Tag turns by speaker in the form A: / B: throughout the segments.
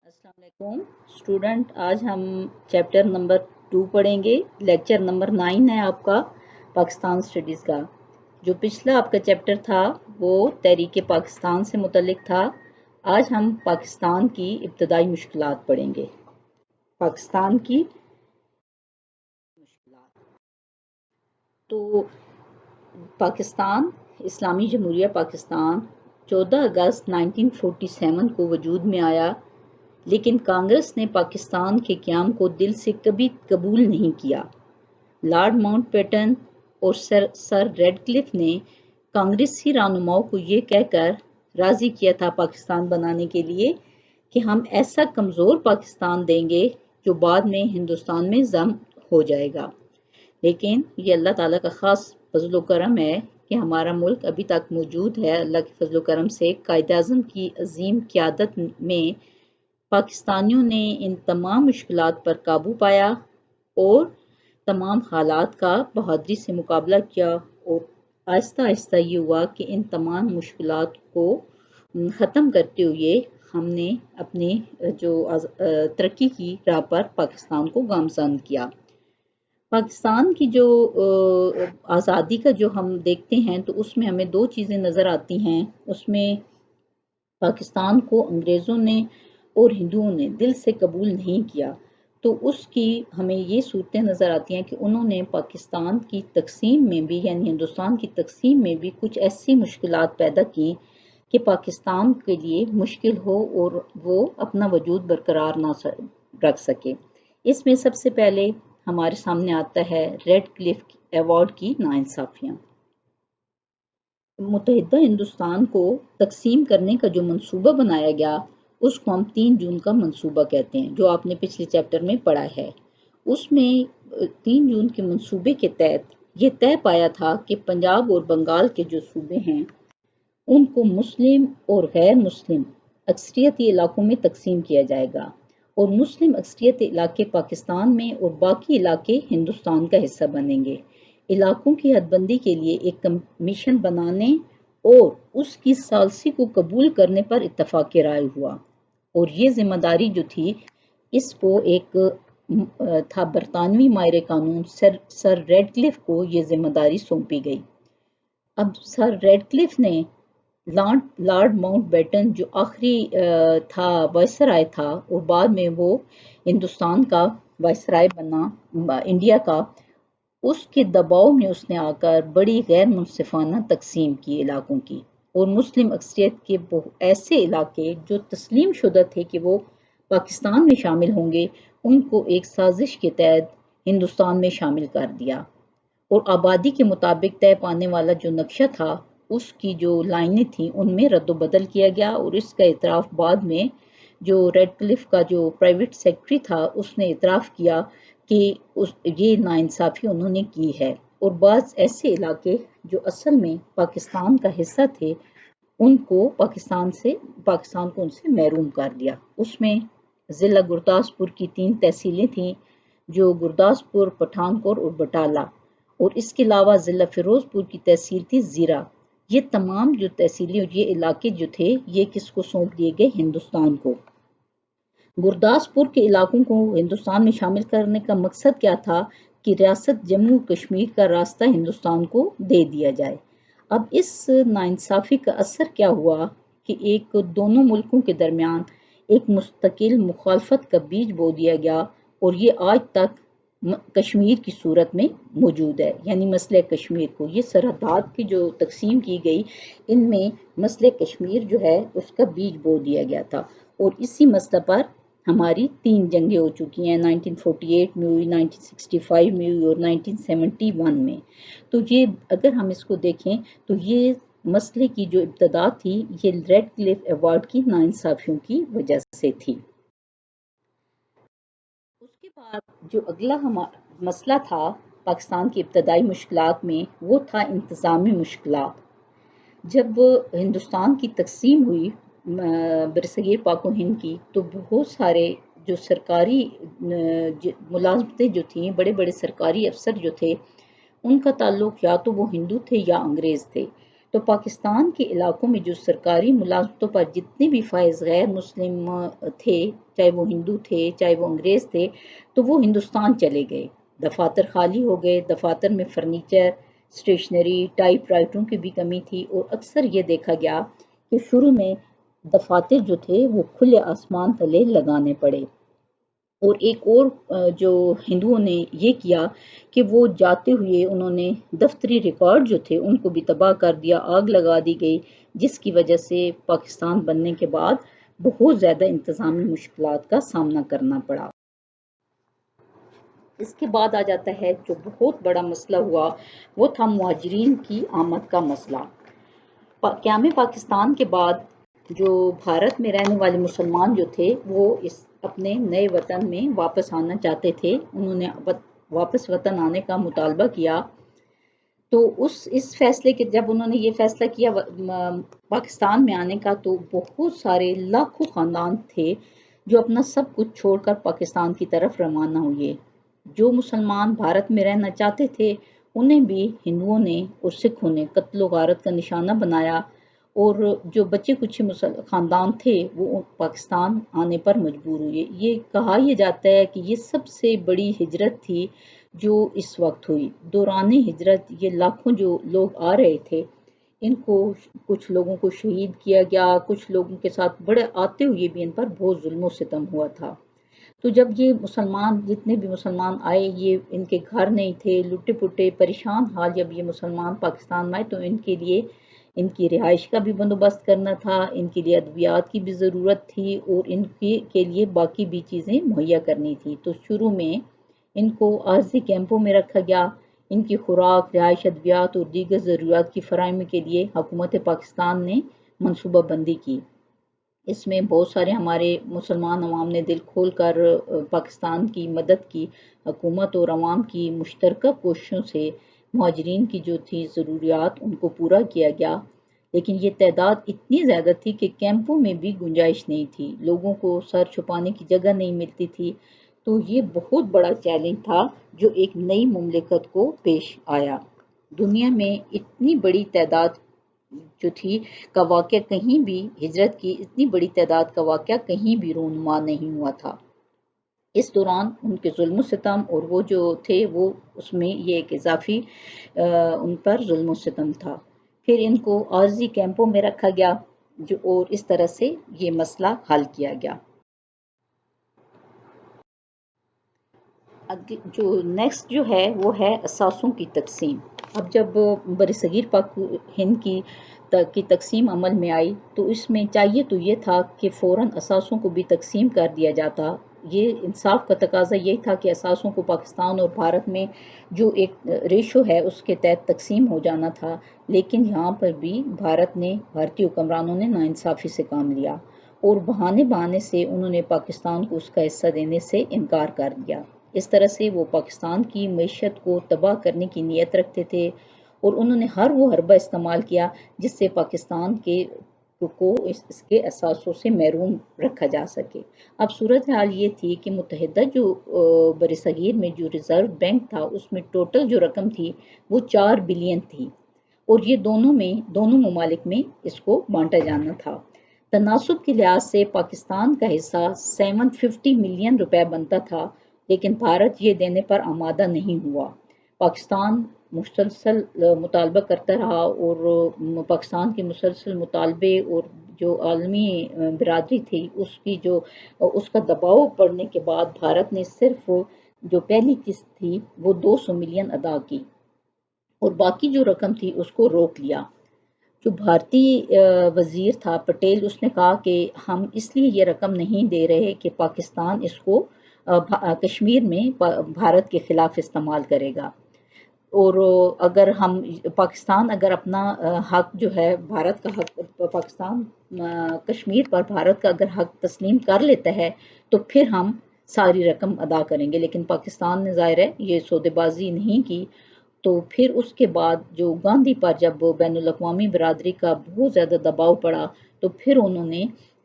A: السلام علیکم اسٹوڈنٹ، آج ہم چیپٹر نمبر 2 پڑھیں گے۔ لیکچر نمبر 9 ہے آپ کا پاکستان اسٹڈیز کا۔ جو پچھلا آپ کا چیپٹر تھا وہ تحریک پاکستان سے متعلق تھا۔ آج ہم پاکستان کی ابتدائی مشکلات پڑھیں گے۔ پاکستان کی مشکلات تو پاکستان اسلامی جمہوریہ پاکستان 14 اگست 1947 کو وجود میں آیا، لیکن کانگریس نے پاکستان کے قیام کو دل سے کبھی قبول نہیں کیا۔ لارڈ ماؤنٹ بیٹن اور سر ریڈ کلف نے کانگریسی رہنماؤں کو یہ کہہ کر راضی کیا تھا پاکستان بنانے کے لیے کہ ہم ایسا کمزور پاکستان دیں گے جو بعد میں ہندوستان میں ضم ہو جائے گا۔ لیکن یہ اللہ تعالیٰ کا خاص فضل و کرم ہے کہ ہمارا ملک ابھی تک موجود ہے۔ اللہ کے فضل و کرم سے قائد اعظم کی عظیم قیادت میں پاکستانیوں نے ان تمام مشکلات پر قابو پایا اور تمام حالات کا بہادری سے مقابلہ کیا، اور آہستہ آہستہ یہ ہوا کہ ان تمام مشکلات کو ختم کرتے ہوئے ہم نے اپنی جو ترقی کی راہ پر پاکستان کو گامزن کیا۔ پاکستان کی جو آزادی کا جو ہم دیکھتے ہیں تو اس میں ہمیں دو چیزیں نظر آتی ہیں۔ اس میں پاکستان کو انگریزوں نے اور ہندوؤں نے دل سے قبول نہیں کیا، تو اس کی ہمیں یہ صورتیں نظر آتی ہیں کہ انہوں نے پاکستان کی تقسیم میں بھی، یعنی ہندوستان کی تقسیم میں بھی کچھ ایسی مشکلات پیدا کی کہ پاکستان کے لیے مشکل ہو اور وہ اپنا وجود برقرار نہ رکھ سکے۔ اس میں سب سے پہلے ہمارے سامنے آتا ہے ریڈ کلف ایوارڈ کی ناانصافیاں۔ متحدہ ہندوستان کو تقسیم کرنے کا جو منصوبہ بنایا گیا اس کو ہم 3 جون کا منصوبہ کہتے ہیں، جو آپ نے پچھلے چیپٹر میں پڑھا ہے۔ اس میں 3 جون کے منصوبے کے تحت یہ طے پایا تھا کہ پنجاب اور بنگال کے جو صوبے ہیں ان کو مسلم اور غیر مسلم اکثریتی علاقوں میں تقسیم کیا جائے گا، اور مسلم اکثریت علاقے پاکستان میں اور باقی علاقے ہندوستان کا حصہ بنیں گے۔ علاقوں کی حد بندی کے لیے ایک کمیشن بنانے اور اس کی ثالثی کو قبول کرنے پر اتفاق رائے ہوا، اور یہ ذمہ داری جو تھی اس کو ایک تھا برطانوی ماہر قانون سر ریڈ کلف کو یہ ذمہ داری سونپی گئی۔ اب سر ریڈ کلف نے لارڈ ماؤنٹ بیٹن جو آخری تھا وائسرائے تھا اور بعد میں وہ ہندوستان کا وائسرائے بنا انڈیا کا، اس کے دباؤ میں اس نے آ کر بڑی غیر منصفانہ تقسیم کی علاقوں کی، اور مسلم اکثریت کے ایسے علاقے جو تسلیم شدہ تھے کہ وہ پاکستان میں شامل ہوں گے ان کو ایک سازش کے تحت ہندوستان میں شامل کر دیا، اور آبادی کے مطابق طے پانے والا جو نقشہ تھا اس کی جو لائنیں تھیں ان میں رد و بدل کیا گیا، اور اس کا اعتراف بعد میں جو ریڈ کلف کا جو پرائیویٹ سیکرٹری تھا اس نے اعتراف کیا کہ یہ ناانصافی انہوں نے کی ہے، اور بعض ایسے علاقے جو اصل میں پاکستان کا حصہ تھے ان کو پاکستان کو ان سے محروم کر دیا۔ اس میں ضلع گرداسپور کی 3 تحصیلیں تھیں جو گرداسپور، پٹھان کوٹ اور بٹالہ، اور اس کے علاوہ ضلع فیروز پور کی تحصیل تھی زیرہ۔ یہ تمام جو تحصیلیں اور یہ علاقے جو تھے یہ کس کو سونپ دیے گئے؟ ہندوستان کو۔ گرداسپور کے علاقوں کو ہندوستان میں شامل کرنے کا مقصد کیا تھا کہ ریاست جموں کشمیر کا راستہ ہندوستان کو دے دیا جائے۔ اب اس ناانصافی کا اثر کیا ہوا کہ ایک دونوں ملکوں کے درمیان ایک مستقل مخالفت کا بیج بو دیا گیا، اور یہ آج تک کشمیر کی صورت میں موجود ہے، یعنی مسئلہ کشمیر کو، یہ سرحدات کی جو تقسیم کی گئی ان میں مسئلہ کشمیر جو ہے اس کا بیج بو دیا گیا تھا، اور اسی مسئلہ پر ہماری 3 جنگیں ہو چکی ہیں، 1948 میں ہوئی، 1965 میں ہوئی اور 1971 میں۔ تو یہ اگر ہم اس کو دیکھیں تو یہ مسئلے کی جو ابتدا تھی یہ ریڈ کلف ایوارڈ کی ناانصافیوں کی وجہ سے تھی۔ اس کے بعد جو اگلا مسئلہ تھا پاکستان کی ابتدائی مشکلات میں وہ تھا انتظامی مشکلات۔ جب ہندوستان کی تقسیم ہوئی برصغیر پاک و ہند کی، تو بہت سارے جو سرکاری ملازمتیں جو تھیں، بڑے بڑے سرکاری افسر جو تھے ان کا تعلق یا تو وہ ہندو تھے یا انگریز تھے، تو تو پاکستان کے علاقوں میں جو سرکاری ملازمتوں پر جتنے بھی فائز غیر مسلم تھے، چاہے وہ ہندو تھے چاہے وہ انگریز تھے، تو وہ ہندوستان چلے گئے۔ دفاتر خالی ہو گئے، دفاتر میں فرنیچر، اسٹیشنری، ٹائپ رائٹروں کی بھی کمی تھی، اور اکثر یہ دیکھا گیا کہ شروع میں دفاتر جو تھے وہ کھلے آسمان تلے لگانے پڑے۔ اور ایک اور جو ہندوؤں نے یہ کیا کہ وہ جاتے ہوئے انہوں نے دفتری ریکارڈ جو تھے ان کو بھی تباہ کر دیا، آگ لگا دی گئی، جس کی وجہ سے پاکستان بننے کے بعد بہت زیادہ انتظامی مشکلات کا سامنا کرنا پڑا۔ اس کے بعد آ جاتا ہے جو بہت بڑا مسئلہ ہوا، وہ تھا مہاجرین کی آمد کا مسئلہ۔ قیام پاکستان کے بعد جو بھارت میں رہنے والے مسلمان جو تھے وہ اپنے نئے وطن میں واپس آنا چاہتے تھے، انہوں نے واپس وطن آنے کا مطالبہ کیا۔ تو اس فیصلے کے جب انہوں نے یہ فیصلہ کیا پاکستان میں آنے کا، تو بہت سارے لاکھوں خاندان تھے جو اپنا سب کچھ چھوڑ کر پاکستان کی طرف روانہ ہوئے۔ جو مسلمان بھارت میں رہنا چاہتے تھے انہیں بھی ہندوؤں نے اور سکھوں نے قتل و غارت کا نشانہ بنایا، اور جو بچے کچھ خاندان تھے وہ پاکستان آنے پر مجبور ہوئے۔ یہ کہا یہ جاتا ہے کہ یہ سب سے بڑی ہجرت تھی جو اس وقت ہوئی۔ دوران ہجرت یہ لاکھوں جو لوگ آ رہے تھے، ان کو کچھ لوگوں کو شہید کیا گیا، کچھ لوگوں کے ساتھ بڑے آتے ہوئے بھی ان پر بہت ظلم و ستم ہوا تھا۔ تو جب یہ مسلمان جتنے بھی مسلمان آئے، یہ ان کے گھر نہیں تھے، لٹے پٹے پریشان حال جب یہ مسلمان پاکستان میں آئے، تو ان کے لیے ان کی رہائش کا بھی بندوبست کرنا تھا، ان کے لیے ادویات کی بھی ضرورت تھی، اور ان کے لیے باقی بھی چیزیں مہیا کرنی تھی۔ تو شروع میں ان کو عارضی کیمپوں میں رکھا گیا، ان کی خوراک، رہائش، ادویات اور دیگر ضروریات کی فراہمی کے لیے حکومت پاکستان نے منصوبہ بندی کی۔ اس میں بہت سارے ہمارے مسلمان عوام نے دل کھول کر پاکستان کی مدد کی۔ حکومت اور عوام کی مشترکہ کوششوں سے مہاجرین کی جو تھی ضروریات ان کو پورا کیا گیا، لیکن یہ تعداد اتنی زیادہ تھی کہ کیمپوں میں بھی گنجائش نہیں تھی، لوگوں کو سر چھپانے کی جگہ نہیں ملتی تھی۔ تو یہ بہت بڑا چیلنج تھا جو ایک نئی مملکت کو پیش آیا۔ دنیا میں اتنی بڑی تعداد جو تھی کا واقعہ کہیں بھی، ہجرت کی اتنی بڑی تعداد کا واقعہ کہیں بھی رونما نہیں ہوا تھا۔ اس دوران ان کے ظلم و ستم اور وہ جو تھے وہ اس میں یہ ایک اضافی ان پر ظلم و ستم تھا۔ پھر ان کو عارضی کیمپوں میں رکھا گیا اور اس طرح سے یہ مسئلہ حل کیا گیا۔ جو نیکسٹ جو ہے وہ ہے اثاثوں کی تقسیم۔ اب جب برصغیر پاک ہند کی تقسیم عمل میں آئی تو اس میں چاہیے تو یہ تھا کہ فوراً اثاثوں کو بھی تقسیم کر دیا جاتا۔ یہ انصاف کا تقاضا یہی تھا کہ اثاثوں کو پاکستان اور بھارت میں جو ایک ریشو ہے اس کے تحت تقسیم ہو جانا تھا، لیکن یہاں پر بھی بھارتی حکمرانوں نے ناانصافی سے کام لیا، اور بہانے سے انہوں نے پاکستان کو اس کا حصہ دینے سے انکار کر دیا۔ اس طرح سے وہ پاکستان کی معیشت کو تباہ کرنے کی نیت رکھتے تھے، اور انہوں نے ہر وہ حربہ استعمال کیا جس سے پاکستان کو اس کے اثاثوں سے محروم رکھا جا سکے۔ اب صورتحال یہ تھی کہ متحدہ جو برصغیر میں جو ریزرو بینک تھا اس میں ٹوٹل جو رقم تھی وہ 4 بلین تھی، اور یہ دونوں ممالک میں اس کو بانٹا جانا تھا۔ تناسب کے لحاظ سے پاکستان کا حصہ 750 ملین روپے بنتا تھا، لیکن بھارت یہ دینے پر آمادہ نہیں ہوا۔ پاکستان مسلسل مطالبہ کرتا رہا، اور پاکستان کے مسلسل مطالبے اور جو عالمی برادری تھی اس کا دباؤ پڑنے کے بعد بھارت نے صرف جو پہلی قسط تھی وہ 200 ملین ادا کی، اور باقی جو رقم تھی اس کو روک لیا۔ جو بھارتی وزیر تھا پٹیل، اس نے کہا کہ ہم اس لیے یہ رقم نہیں دے رہے کہ پاکستان اس کو کشمیر میں بھارت کے خلاف استعمال کرے گا، اور اگر پاکستان اگر اپنا حق جو ہے بھارت کا حق، پاکستان کشمیر پر بھارت کا اگر حق تسلیم کر لیتا ہے تو پھر ہم ساری رقم ادا کریں گے، لیکن پاکستان نے ظاہر ہے یہ سودے بازی نہیں کی۔ تو پھر اس کے بعد جو گاندھی پر جب بین الاقوامی برادری کا بہت زیادہ دباؤ پڑا تو پھر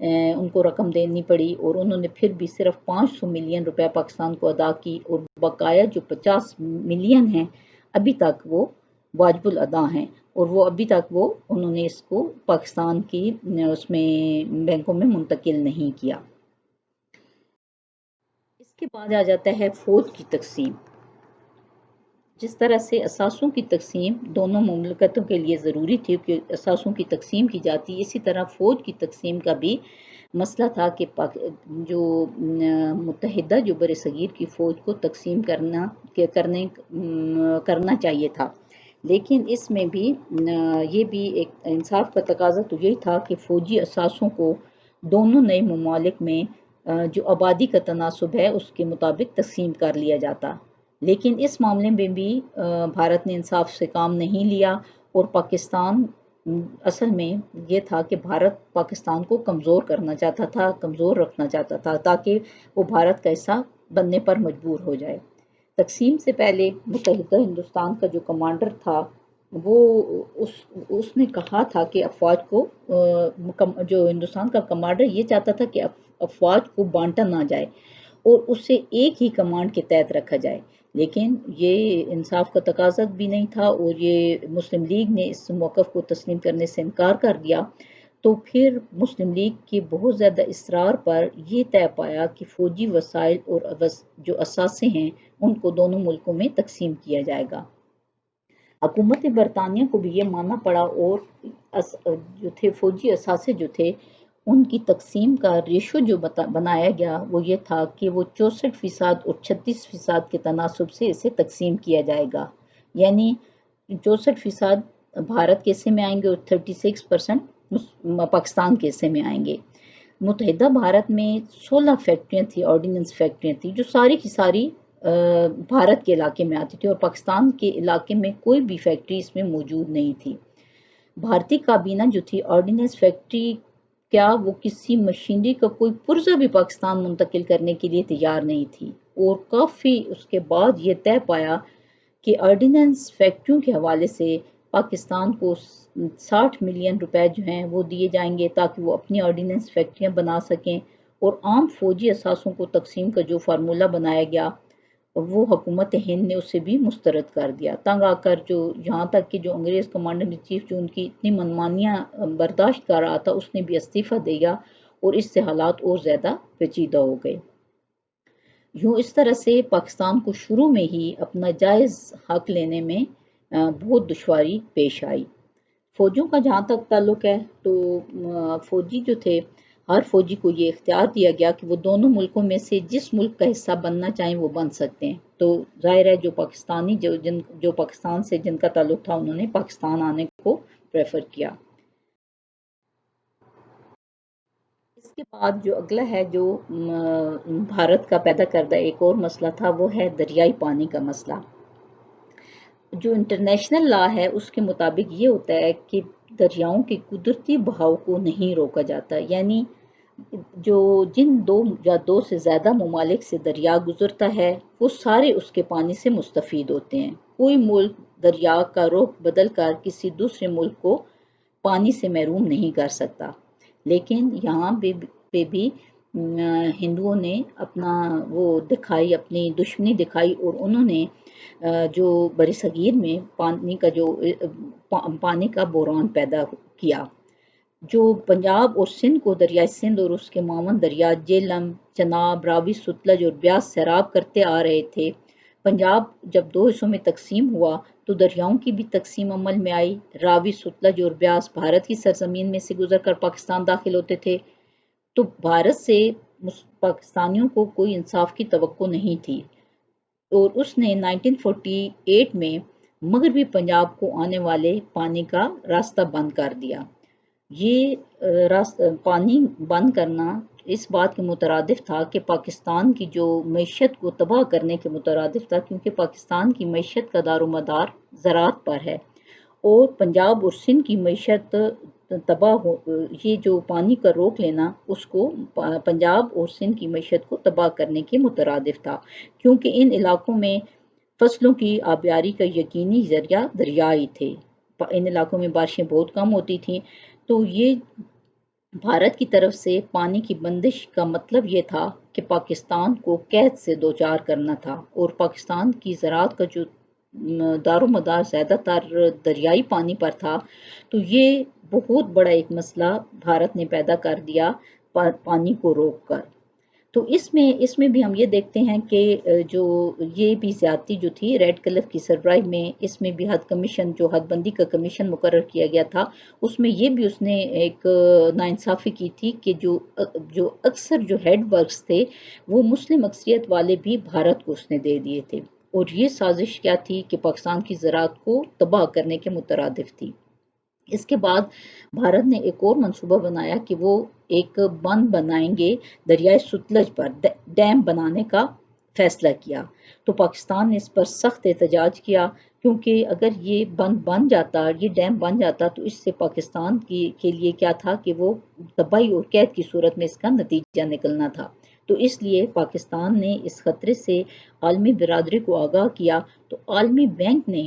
A: ان کو رقم دینی پڑی، اور انہوں نے پھر بھی صرف 500 ملین روپے پاکستان کو ادا کی، اور بقایا جو 50 ملین ہیں ابھی تک وہ واجب الادا ہیں۔ اور وہ ابھی تک انہوں نے اس کو پاکستان کی اس میں بینکوں میں منتقل نہیں کیا۔ اس کے بعد آ جاتا ہے فوج کی تقسیم۔ جس طرح سے اثاثوں کی تقسیم دونوں مملکتوں کے لیے ضروری تھی کہ اثاثوں کی تقسیم کی جاتی، اسی طرح فوج کی تقسیم کا بھی مسئلہ تھا کہ جو متحدہ جو بر صغیر کی فوج کو تقسیم کرنا چاہیے تھا، لیکن اس میں بھی یہ بھی ایک انصاف کا تقاضا تو یہی تھا کہ فوجی اثاثوں کو دونوں نئے ممالک میں جو آبادی کا تناسب ہے اس کے مطابق تقسیم کر لیا جاتا، لیکن اس معاملے میں بھی بھارت نے انصاف سے کام نہیں لیا، اور پاکستان اصل میں یہ تھا کہ بھارت پاکستان کو کمزور کرنا چاہتا تھا، کمزور رکھنا چاہتا تھا تاکہ وہ بھارت کا حصہ بننے پر مجبور ہو جائے۔ تقسیم سے پہلے متحدہ ہندوستان کا جو کمانڈر تھا وہ اس نے کہا تھا کہ افواج کو جو ہندوستان کا کمانڈر یہ چاہتا تھا کہ افواج کو بانٹا نہ جائے اور اسے ایک ہی کمانڈ کے تحت رکھا جائے، لیکن یہ انصاف کا تقاضا بھی نہیں تھا اور یہ مسلم لیگ نے اس موقف کو تسلیم کرنے سے انکار کر دیا۔ تو پھر مسلم لیگ کے بہت زیادہ اصرار پر یہ طے پایا کہ فوجی وسائل اور جو اثاثے ہیں ان کو دونوں ملکوں میں تقسیم کیا جائے گا۔ حکومت برطانیہ کو بھی یہ ماننا پڑا، اور جو تھے فوجی اثاثے جو تھے ان کی تقسیم کا ریشو جو بنایا گیا وہ یہ تھا کہ وہ 64% اور 36% کے تناسب سے اسے تقسیم کیا جائے گا، یعنی 64% بھارت کے حصے میں آئیں گے اور 36% پاکستان کے حصے میں آئیں گے۔ متحدہ بھارت میں 16 فیکٹریاں تھیں، آرڈیننس فیکٹریاں تھیں جو ساری کی ساری بھارت کے علاقے میں آتی تھی، اور پاکستان کے علاقے میں کوئی بھی فیکٹری اس میں موجود نہیں تھی۔ بھارتی کابینہ جو تھی آرڈیننس فیکٹری کیا وہ کسی مشینری کا کوئی پرزہ بھی پاکستان منتقل کرنے کے لیے تیار نہیں تھی، اور کافی اس کے بعد یہ طے پایا کہ آرڈیننس فیکٹریوں کے حوالے سے پاکستان کو 60 ملین روپے جو ہیں وہ دیے جائیں گے تاکہ وہ اپنی آرڈیننس فیکٹریاں بنا سکیں، اور عام فوجی اثاثوں کو تقسیم کا جو فارمولہ بنایا گیا وہ حکومت ہند نے اسے بھی مسترد کر دیا، تنگ آ کر جو یہاں تک کہ جو انگریز کمانڈر ان چیف جو ان کی اتنی منمانیاں برداشت کر رہا تھا اس نے بھی استعفیٰ دیا، اور اس سے حالات اور زیادہ پیچیدہ ہو گئے۔ یوں اس طرح سے پاکستان کو شروع میں ہی اپنا جائز حق لینے میں بہت دشواری پیش آئی۔ فوجوں کا جہاں تک تعلق ہے تو فوجی جو تھے ہر فوجی کو یہ اختیار دیا گیا کہ وہ دونوں ملکوں میں سے جس ملک کا حصہ بننا چاہیں وہ بن سکتے ہیں، تو ظاہر ہے جو پاکستانی جو پاکستان سے جن کا تعلق تھا انہوں نے پاکستان آنے کو پریفر کیا۔ اس کے بعد جو اگلا ہے جو بھارت کا پیدا کردہ ایک اور مسئلہ تھا وہ ہے دریائی پانی کا مسئلہ۔ جو انٹرنیشنل لا ہے اس کے مطابق یہ ہوتا ہے کہ دریاؤں کے قدرتی بہاؤ کو نہیں روکا جاتا، یعنی جو جن دو یا دو سے زیادہ ممالک سے دریا گزرتا ہے وہ سارے اس کے پانی سے مستفید ہوتے ہیں، کوئی ملک دریا کا رخ بدل کر کسی دوسرے ملک کو پانی سے محروم نہیں کر سکتا، لیکن یہاں پہ بھی ہندوؤں نے اپنا وہ دکھائی، اپنی دشمنی دکھائی، اور انہوں نے جو برصغیر میں پانی کا بحران پیدا کیا۔ جو پنجاب اور سندھ کو دریائے سندھ اور اس کے معاون دریا جہلم، چناب، راوی، ستلج اور بیاس سیراب کرتے آ رہے تھے۔ پنجاب جب دو حصوں میں تقسیم ہوا تو دریاؤں کی بھی تقسیم عمل میں آئی، راوی، ستلج اور بیاس بھارت کی سرزمین میں سے گزر کر پاکستان داخل ہوتے تھے، تو بھارت سے پاکستانیوں کو کوئی انصاف کی توقع نہیں تھی، اور اس نے 1948 میں مغربی پنجاب کو آنے والے پانی کا راستہ بند کر دیا۔ یہ پانی بند کرنا اس بات کے مترادف تھا کہ پاکستان کی جو معیشت کو تباہ کرنے کے مترادف تھا، کیونکہ پاکستان کی معیشت کا دار و مدار زراعت پر ہے، اور پنجاب اور سندھ کی معیشت تباہ ہو، یہ جو پانی کا روک لینا اس کو پنجاب اور سندھ کی معیشت کو تباہ کرنے کے مترادف تھا، کیونکہ ان علاقوں میں فصلوں کی آبیاری کا یقینی ذریعہ دریا ہی تھے، ان علاقوں میں بارشیں بہت کم ہوتی تھیں، تو یہ بھارت کی طرف سے پانی کی بندش کا مطلب یہ تھا کہ پاکستان کو قحط سے دوچار کرنا تھا، اور پاکستان کی زراعت کا جو دار و مدار زیادہ تر دریائی پانی پر تھا، تو یہ بہت بڑا ایک مسئلہ بھارت نے پیدا کر دیا پانی کو روک کر۔ تو اس میں بھی ہم یہ دیکھتے ہیں کہ جو یہ بھی زیادتی جو تھی ریڈ کلف کی سربراہی میں، اس میں بھی حد کمیشن، جو حد بندی کا کمیشن مقرر کیا گیا تھا، اس میں یہ بھی اس نے ایک ناانصافی کی تھی کہ جو اکثر جو ہیڈ ورکس تھے وہ مسلم اکثریت والے بھی بھارت کو اس نے دے دیے تھے، اور یہ سازش کیا تھی کہ پاکستان کی زراعت کو تباہ کرنے کے مترادف تھی۔ اس کے بعد بھارت نے ایک اور منصوبہ بنایا کہ وہ ایک بند بنائیں گے دریائے ستلج پر، ڈیم بنانے کا فیصلہ کیا۔ تو پاکستان نے اس پر سخت احتجاج کیا، کیونکہ اگر یہ بند بن جاتا، یہ ڈیم بن جاتا، تو اس سے پاکستان کے لیے کیا تھا کہ وہ تباہی اور قحط کی صورت میں اس کا نتیجہ نکلنا تھا۔ تو اس لیے پاکستان نے اس خطرے سے عالمی برادری کو آگاہ کیا، تو عالمی بینک نے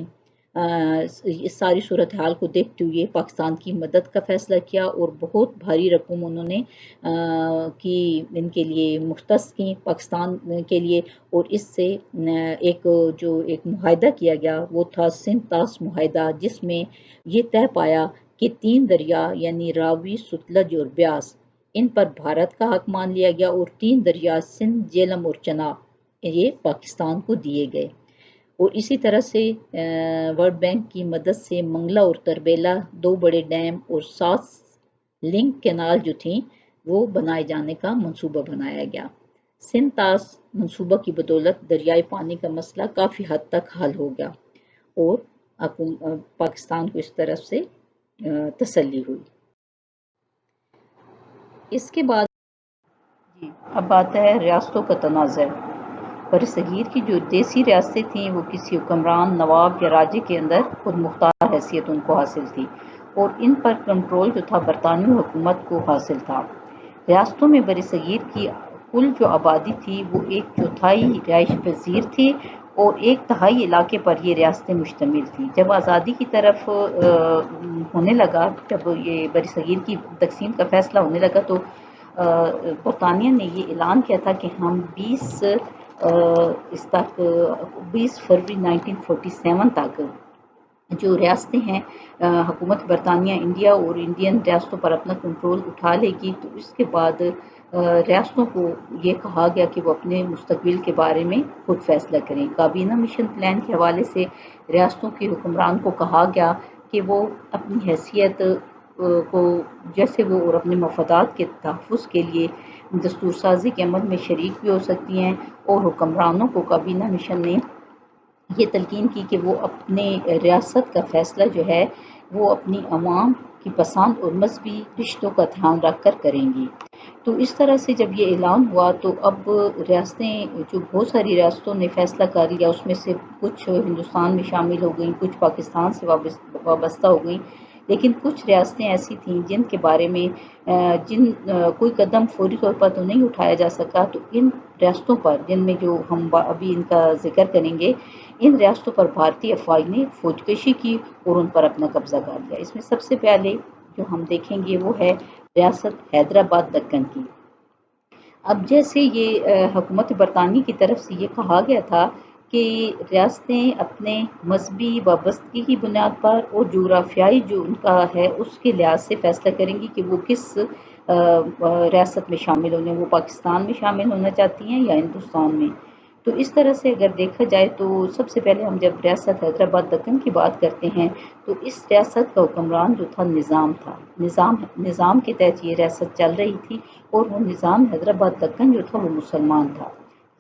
A: اس ساری صورتحال کو دیکھتے ہوئے پاکستان کی مدد کا فیصلہ کیا، اور بہت بھاری رقم انہوں نے کی ان کے لیے مختص کی پاکستان کے لیے، اور اس سے ایک معاہدہ کیا گیا، وہ تھا سندھ طاس معاہدہ، جس میں یہ طے پایا کہ 3 دریا یعنی راوی، ستلج اور بیاس، ان پر بھارت کا حق مان لیا گیا، اور 3 دریا سندھ، جیلم اور چناب یہ پاکستان کو دیے گئے۔ اور اسی طرح سے ورلڈ بینک کی مدد سے منگلا اور تربیلا 2 بڑے ڈیم اور 7 لنک کینال جو تھیں وہ بنائے جانے کا منصوبہ بنایا گیا۔ سندھ طاس منصوبہ کی بدولت دریائی پانی کا مسئلہ کافی حد تک حل ہو گیا، اور پاکستان کو اس طرف سے تسلی ہوئی۔ اس کے بعد اب آتا ہے ریاستوں کا تنازع۔ برصغیر کی جو دیسی ریاستیں تھیں وہ کسی حکمران، نواب یا راجے کے اندر خود مختار حیثیت ان کو حاصل تھی، اور ان پر کنٹرول جو تھا برطانوی حکومت کو حاصل تھا۔ ریاستوں میں برصغیر کی کل جو آبادی تھی وہ 1/4 رہائش پذیر تھی، اور 1/3 علاقے پر یہ ریاستیں مشتمل تھیں۔ جب آزادی کی طرف ہونے لگا، جب یہ برصغیر کی تقسیم کا فیصلہ ہونے لگا، تو برطانیہ نے یہ اعلان کیا تھا کہ ہم 20 فروری 1947 تک جو ریاستیں ہیں، حکومت برطانیہ انڈیا اور انڈین ریاستوں پر اپنا کنٹرول اٹھا لے گی۔ تو اس کے بعد ریاستوں کو یہ کہا گیا کہ وہ اپنے مستقبل کے بارے میں خود فیصلہ کریں۔ کابینہ مشن پلان کے حوالے سے ریاستوں کے حکمران کو کہا گیا کہ وہ اپنی حیثیت کو جیسے وہ اور اپنے مفادات کے تحفظ کے لیے دستور سازی کے عمل میں شریک بھی ہو سکتی ہیں، اور حکمرانوں کو کابینہ مشن نے یہ تلقین کی کہ وہ اپنے ریاست کا فیصلہ جو ہے وہ اپنی عوام کی پسند اور مذہبی رشتوں کا دھیان رکھ کر کریں گی۔ تو اس طرح سے جب یہ اعلان ہوا، تو اب ریاستیں، جو بہت ساری ریاستوں نے فیصلہ کر لیا، اس میں سے کچھ ہندوستان میں شامل ہو گئیں، کچھ پاکستان سے وابستہ ہو گئیں، لیکن کچھ ریاستیں ایسی تھیں جن کے بارے میں کوئی قدم فوری طور پر تو نہیں اٹھایا جا سکا۔ تو ان ریاستوں پر، جن میں جو ہم ابھی ان کا ذکر کریں گے، ان ریاستوں پر بھارتی افواج نے فوج کشی کی اور ان پر اپنا قبضہ کر لیا۔ اس میں سب سے پہلے جو ہم دیکھیں گے وہ ہے ریاست حیدرآباد دکن کی۔ اب جیسے یہ حکومت برطانیہ کی طرف سے یہ کہا گیا تھا کہ ریاستیں اپنے مذہبی وابستگی کی بنیاد پر اور جغرافیائی جو ان کا ہے اس کے لحاظ سے فیصلہ کریں گی کہ وہ کس ریاست میں شامل ہونے، وہ پاکستان میں شامل ہونا چاہتی ہیں یا ہندوستان میں۔ تو اس طرح سے اگر دیکھا جائے تو سب سے پہلے ہم جب ریاست حیدرآباد دکن کی بات کرتے ہیں، تو اس ریاست کا حکمران جو تھا نظام تھا۔ نظام کے تحت یہ ریاست چل رہی تھی، اور وہ نظام حیدرآباد دکن جو تھا وہ مسلمان تھا،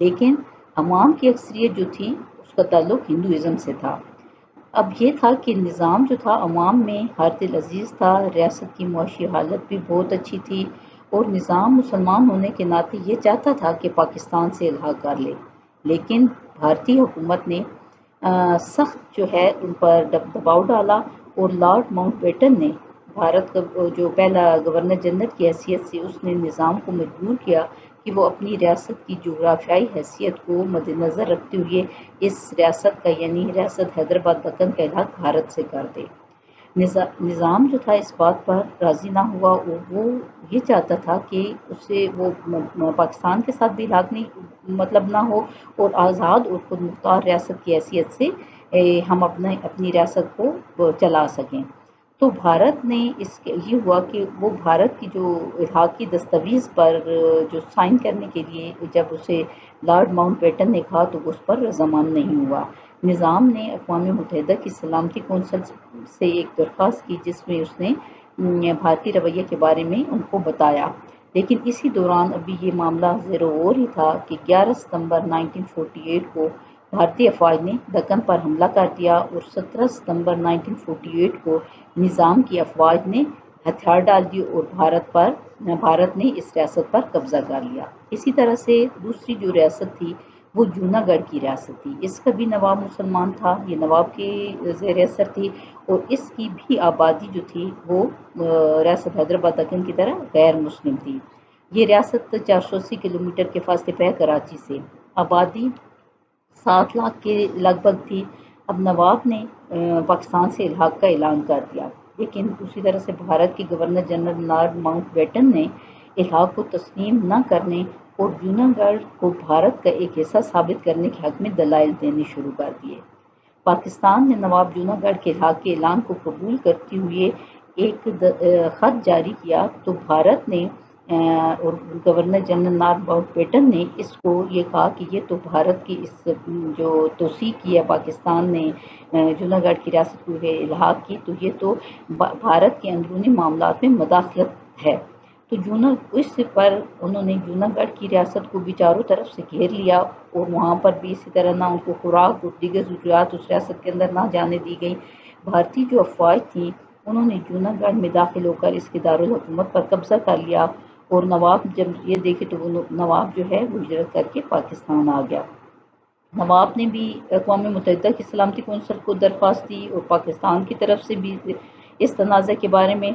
A: لیکن عوام کی اکثریت جو تھی اس کا تعلق ہندوازم سے تھا۔ اب یہ تھا کہ نظام جو تھا عوام میں ہر دل عزیز تھا، ریاست کی معاشی حالت بھی بہت اچھی تھی، اور نظام مسلمان ہونے کے ناطے یہ چاہتا تھا کہ پاکستان سے الحاق کر لے، لیکن بھارتی حکومت نے سخت جو ہے ان پر دباؤ ڈالا، اور لارڈ ماؤنٹ بیٹن نے بھارت کا جو پہلا گورنر جنرل کی حیثیت سے اس نے نظام کو مجبور کیا کہ وہ اپنی ریاست کی جغرافیائی حیثیت کو مد نظر رکھتے ہوئے اس ریاست کا یعنی ریاست حیدرآباد دکن کا الحاق بھارت سے کر دے۔ نظام جو تھا اس بات پر راضی نہ ہوا، اور وہ یہ چاہتا تھا کہ اسے وہ پاکستان کے ساتھ بھی الحاق نہیں نہ ہو، اور آزاد اور خود مختار ریاست کی حیثیت سے ہم اپنی ریاست کو چلا سکیں۔ تو بھارت نے یہ ہوا کہ وہ بھارت کی جو الحاق کی دستاویز پر جو سائن کرنے کے لیے جب اسے لارڈ ماؤنٹ بیٹن نے کہا تو اس پر رضامند نہیں ہوا۔ نظام نے اقوام متحدہ کی سلامتی کونسل سے ایک درخواست کی جس میں اس نے بھارتی رویے کے بارے میں ان کو بتایا، لیکن اسی دوران ابھی یہ معاملہ زیر غور ہی تھا کہ 11 ستمبر 1948 کو بھارتی افواج نے دکن پر حملہ کر دیا اور 17 ستمبر 1948 کو نظام کی افواج نے ہتھیار ڈال دیے اور بھارت نے اس ریاست پر قبضہ کر لیا۔ اسی طرح سے دوسری جو ریاست تھی وہ جونا گڑھ کی ریاست تھی۔ اس کا بھی نواب مسلمان تھا، یہ نواب کے زیر اثر تھی اور اس کی بھی آبادی جو تھی وہ ریاست حیدرآباد دکن کی طرح غیر مسلم تھی۔ یہ ریاست 480 کلومیٹر کے فاصلے پہ کراچی سے، آبادی 7 لاکھ کے لگ بھگ تھی۔ اب نواب نے پاکستان سے الحاق کا اعلان کر دیا، لیکن اسی طرح سے بھارت کے governor general Lord Mountbatten نے الحاق کو تسلیم نہ کرنے اور جونا گڑھ کو بھارت کا ایک حصہ ثابت کرنے کے حق میں دلائل دینے شروع کر دیے۔ پاکستان نے نواب جونا گڑھ کے الحاق کے اعلان کو قبول کرتے ہوئے ایک خط جاری کیا تو بھارت نے اور governor general Lord Mountbatten نے اس کو یہ کہا کہ یہ تو بھارت کی اس جو توسیع کی ہے پاکستان نے جونا گڑھ کی ریاست کو الحاق کی، تو یہ تو بھارت کے اندرونی معاملات میں مداخلت ہے۔ تو اس پر انہوں نے جونا گڑھ کی ریاست کو بھی چاروں طرف سے گھیر لیا اور وہاں پر بھی اسی طرح نہ ان کو خوراک اور دیگر ضروریات اس ریاست کے اندر نہ جانے دی گئی۔ بھارتی جو افواج تھی انہوں نے جونا گڑھ میں داخل ہو کر اس کے دارالحکومت پر قبضہ کر لیا اور نواب جب یہ دیکھے تو وہ نواب جو ہے وہ ہجرت کر کے پاکستان آ گیا۔ نواب نے بھی اقوام متحدہ کی سلامتی کونسل کو درخواست دی اور پاکستان کی طرف سے بھی اس تنازع کے بارے میں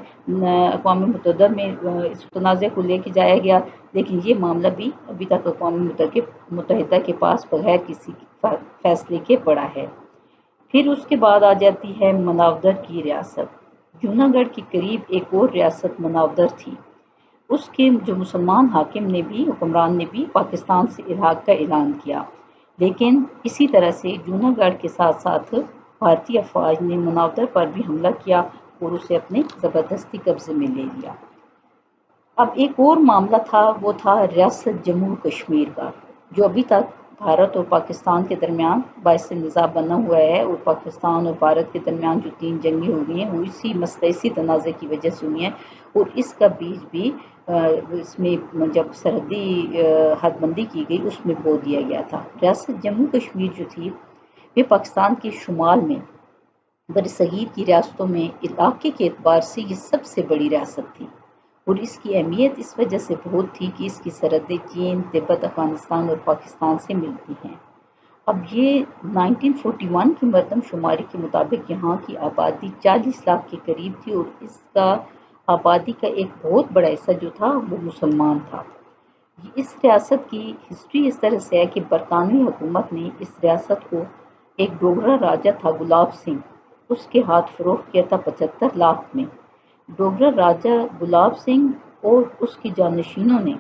A: اقوام متحدہ میں اس تنازع کو لے کے جایا گیا، لیکن یہ معاملہ بھی ابھی تک اقوام متحدہ کے پاس بغیر کسی فیصلے کے پڑا ہے۔ پھر اس کے بعد آ جاتی ہے مناودر کی ریاست۔ جونا گڑھ کے قریب ایک اور ریاست مناودر تھی، اس کے جو مسلمان حکمران نے بھی پاکستان سے الحاق کا اعلان کیا، لیکن اسی طرح سے جونا گڑھ کے ساتھ ساتھ بھارتی افواج نے مناودر پر بھی حملہ کیا اور اسے اپنے زبردستی قبضے میں لے لیا۔ اب ایک اور معاملہ تھا، وہ تھا ریاست جموں کشمیر کا، جو ابھی تک بھارت اور پاکستان کے درمیان باعث نزاع بنا ہوا ہے اور پاکستان اور بھارت کے درمیان جو 3 جنگیں ہوئی ہیں وہ اسی تنازع کی وجہ سے ہوئی ہیں اور اس کا بیج بھی اس میں جب سرحدی حد بندی کی گئی اس میں بو دیا گیا تھا۔ ریاست جموں کشمیر جو تھی یہ پاکستان کے شمال میں برصغیر کی ریاستوں میں علاقے کے اعتبار سے یہ سب سے بڑی ریاست تھی اور اس کی اہمیت اس وجہ سے بہت تھی کہ اس کی سرحدیں چین، تبت، افغانستان اور پاکستان سے ملتی ہیں۔ اب یہ 1941 کی مردم شماری کے مطابق یہاں کی آبادی 40 لاکھ کے قریب تھی اور اس کا آبادی کا ایک بہت بڑا حصہ جو تھا وہ مسلمان تھا۔ اس ریاست کی ہسٹری اس طرح سے ہے کہ برطانوی حکومت نے اس ریاست کو ایک ڈوگرا راجہ تھا گلاب سنگھ، اس کے ہاتھ فروخت کیا تھا 75 لاکھ میں۔ ڈوگرا راجہ گلاب سنگھ اور اس کے جانشینوں نے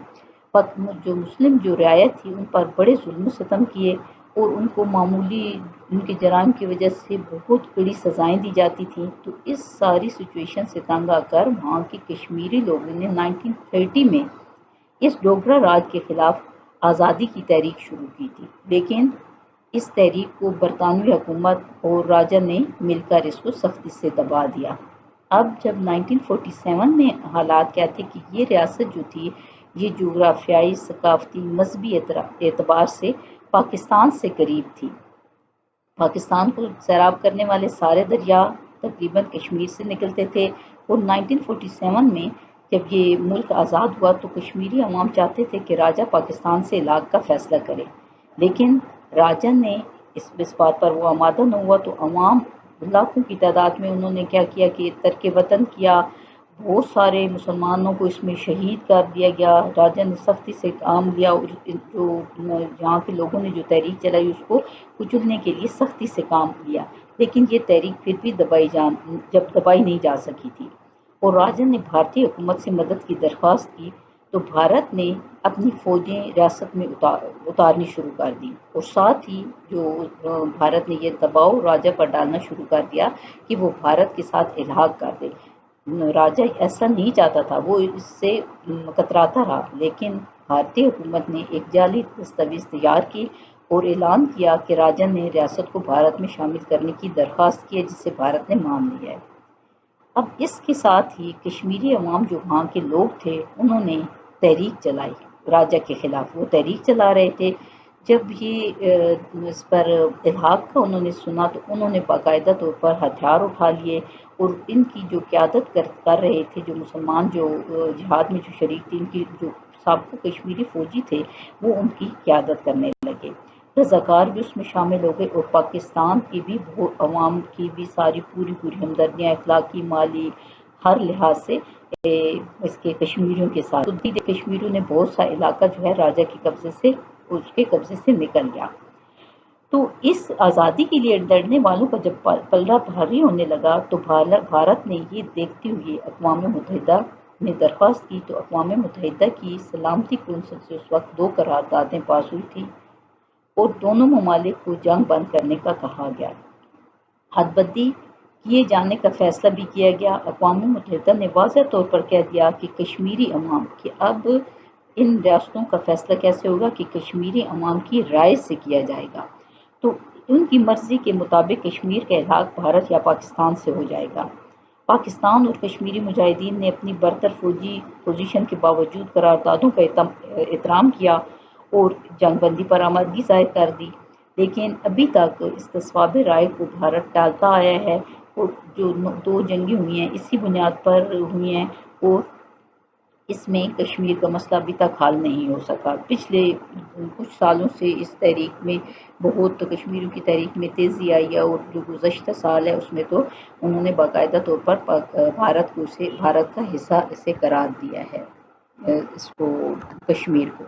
A: جو مسلم جو رعایت تھی ان پر بڑے ظلم و ستم کیے اور ان کو معمولی ان کے جرائم کی وجہ سے بہت بڑی سزائیں دی جاتی تھیں۔ تو اس ساری سچویشن سے تنگ آ کر وہاں کے کشمیری لوگوں نے 1930 میں اس ڈوگرا راج کے خلاف آزادی کی تحریک شروع کی تھی، لیکن اس تحریک کو برطانوی حکومت اور راجہ نے مل کر اس کو سختی سے دبا دیا۔ اب جب 1947 میں حالات کیا تھے کہ یہ ریاست جو تھی یہ جغرافیائی، ثقافتی، مذہبی اعتبار سے پاکستان سے قریب تھی۔ پاکستان کو سیراب کرنے والے سارے دریا تقریباً کشمیر سے نکلتے تھے اور 1947 میں جب یہ ملک آزاد ہوا تو کشمیری عوام چاہتے تھے کہ راجہ پاکستان سے الحاق کا فیصلہ کرے، لیکن راجہ نے اس بات پر وہ آمادہ نہ ہوا تو عوام لاکھوں کی تعداد میں انہوں نے کیا کیا کہ ترک وطن کیا، بہت سارے مسلمانوں کو اس میں شہید کر دیا گیا۔ راجہ نے سختی سے کام لیا اور جو یہاں کے لوگوں نے جو تحریک چلائی اس کو کچلنے کے لیے سختی سے کام لیا، لیکن یہ تحریک پھر بھی دبائی نہیں جا سکی تھی اور راجہ نے بھارتی حکومت سے مدد کی درخواست کی تو بھارت نے اپنی فوجیں ریاست میں اتارنی شروع کر دی، اور ساتھ ہی جو بھارت نے یہ دباؤ راجا پر ڈالنا شروع کر دیا کہ وہ بھارت کے ساتھ الحاق کر دے۔ راجا ایسا نہیں چاہتا تھا، وہ اس سے کتراتا رہا، لیکن بھارتی حکومت نے ایک جعلی دستاویز تیار کی اور اعلان کیا کہ راجا نے ریاست کو بھارت میں شامل کرنے کی درخواست کی ہے، جسے بھارت نے مان لیا ہے۔ اب اس کے ساتھ ہی کشمیری عوام جو وہاں کے لوگ تھے انہوں نے تحریک چلائی راجا کے خلاف، وہ تحریک چلا رہے تھے۔ جب یہ اس پر الحاق کا انہوں نے سنا تو انہوں نے باقاعدہ طور پر ہتھیار اٹھا لیے، اور ان کی جو قیادت کر رہے تھے، جو مسلمان جو جہاد میں جو شریک تھے، ان کی جو سابقہ کشمیری فوجی تھے وہ ان کی قیادت کرنے لگے۔ رضاکار بھی اس میں شامل ہو گئے، اور پاکستان کی بھی عوام کی بھی ساری پوری ہمدردیاں، اخلاقی، مالی، ہر لحاظ سے اس کے کشمیریوں کے ساتھ کشمیریوں نے بہت سا علاقہ جو ہے راجا کے قبضے سے نکل گیا۔ تو اس آزادی کے لیے لڑنے والوں کا جب پلڑا بھاری ہونے لگا تو بھارت نے یہ دیکھتے ہوئے اقوام متحدہ نے درخواست کی، تو اقوام متحدہ کی سلامتی کونسل سے اس وقت 2 قراردادیں پاس ہوئی تھی اور دونوں ممالک کو جنگ بند کرنے کا کہا گیا۔ حد بندی کیے جانے کا فیصلہ بھی کیا گیا۔ اقوام متحدہ نے واضح طور پر کہہ دیا کہ کشمیری عوام کہ اب ان ریاستوں کا فیصلہ کیسے ہوگا کہ کشمیری عوام کی رائے سے کیا جائے گا، تو ان کی مرضی کے مطابق کشمیر کا الحاق بھارت یا پاکستان سے ہو جائے گا۔ پاکستان اور کشمیری مجاہدین نے اپنی برتر فوجی پوزیشن کے باوجود قراردادوں کا احترام کیا اور جنگ بندی پر آمادگی ظاہر کر دی، لیکن ابھی تک استصواب رائے کو بھارت ٹالتا آیا ہے، اور جو 2 جنگیں ہوئی ہیں اسی بنیاد پر ہوئی ہیں، اور اس میں کشمیر کا مسئلہ ابھی تک حل نہیں ہو سکا۔ پچھلے کچھ سالوں سے اس تحریک میں بہت کشمیریوں کی تحریک میں تیزی آئی ہے، اور جو گزشتہ سال ہے اس میں تو انہوں نے باقاعدہ طور پر بھارت کا حصہ اسے قرار دیا ہے، اس کو کشمیر کو۔